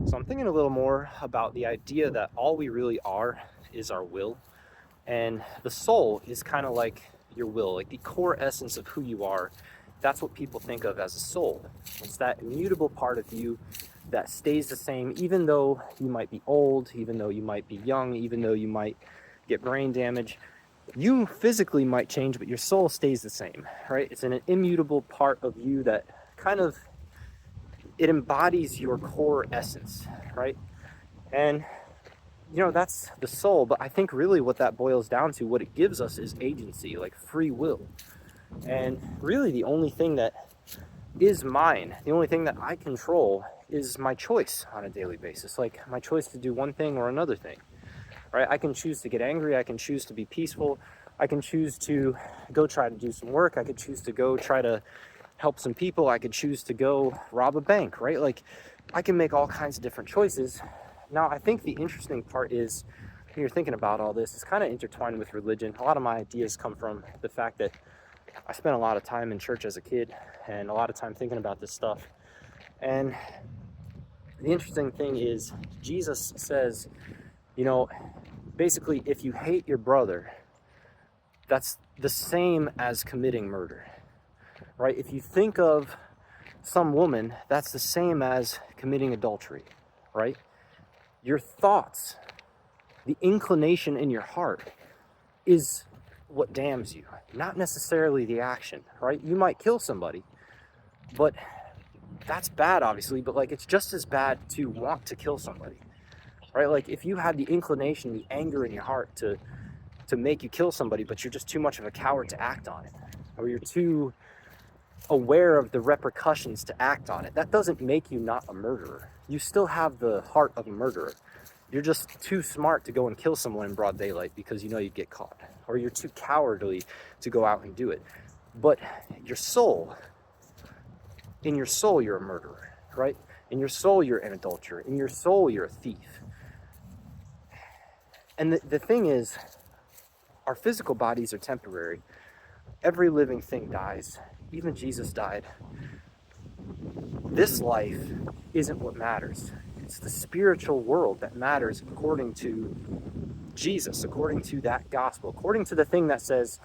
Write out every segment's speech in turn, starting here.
So I'm thinking a little more about the idea that all we really are is our will. And the soul is kind of like your will, like the core essence of who you are. That's what people think of as a soul. It's that immutable part of you that stays the same, even though you might be old, even though you might be young, even though you might get brain damage. You physically might change, but your soul stays the same, right? It's an immutable part of you that kind of it embodies your core essence, right? And that's the soul, but I think really what that boils down to, what it gives us is agency, like free will. And really the only thing that is mine, the only thing that I control is my choice on a daily basis, like my choice to do one thing or another thing, right? I can choose to get angry, I can choose to be peaceful, I can choose to go try to do some work, I could choose to go try to help some people, I could choose to go rob a bank, right? Like I can make all kinds of different choices. Now, I think the interesting part is when you're thinking about all this, it's kind of intertwined with religion. A lot of my ideas come from the fact that I spent a lot of time in church as a kid and a lot of time thinking about this stuff. And the interesting thing is Jesus says, you know, basically, if you hate your brother, that's the same as committing murder, right? If you think of some woman, that's the same as committing adultery, right? Your thoughts, the inclination in your heart is what damns you, not necessarily the action, right? You might kill somebody, but that's bad, obviously, but like it's just as bad to want to kill somebody, right? Like if you had the inclination, the anger in your heart to make you kill somebody, but you're just too much of a coward to act on it, or you're too aware of the repercussions to act on it, that doesn't make you not a murderer. You still have the heart of a murderer. You're just too smart to go and kill someone in broad daylight because you know you'd get caught, or you're too cowardly to go out and do it. But your soul, in your soul, you're a murderer, right? In your soul, you're an adulterer. In your soul, you're a thief. And the thing is, our physical bodies are temporary. Every living thing dies. Even Jesus died. This life isn't what matters. It's the spiritual world that matters according to Jesus, according to that gospel, according to the thing that says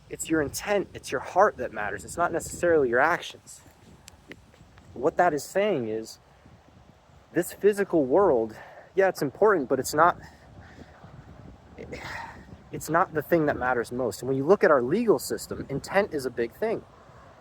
it's your intent, it's your heart that matters. It's not necessarily your actions. What that is saying is this physical world, yeah, it's important, but it's not the thing that matters most. And when you look at our legal system, intent is a big thing.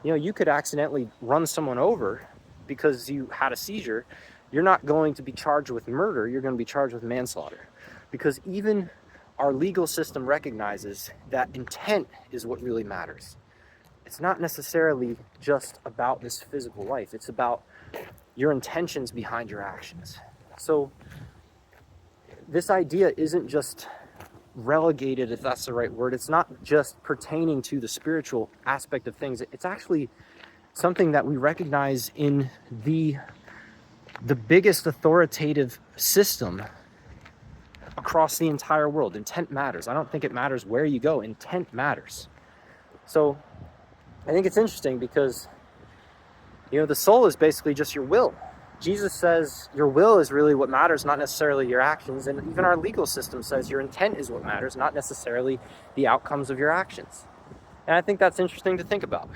You could accidentally run someone over because you had a seizure. You're not going to be charged with murder. You're going to be charged with manslaughter, because even our legal system recognizes that intent is what really matters. It's not necessarily just about this physical life. It's about your intentions behind your actions. So this idea isn't just relegated, if that's the right word. It's not just pertaining to the spiritual aspect of things. It's actually something that we recognize in the biggest authoritative system across the entire world. Intent matters. I don't think it matters where you go. Intent matters. So I think it's interesting because the soul is basically just your will. Jesus says your will is really what matters, not necessarily your actions. And even our legal system says your intent is what matters, not necessarily the outcomes of your actions. And I think that's interesting to think about.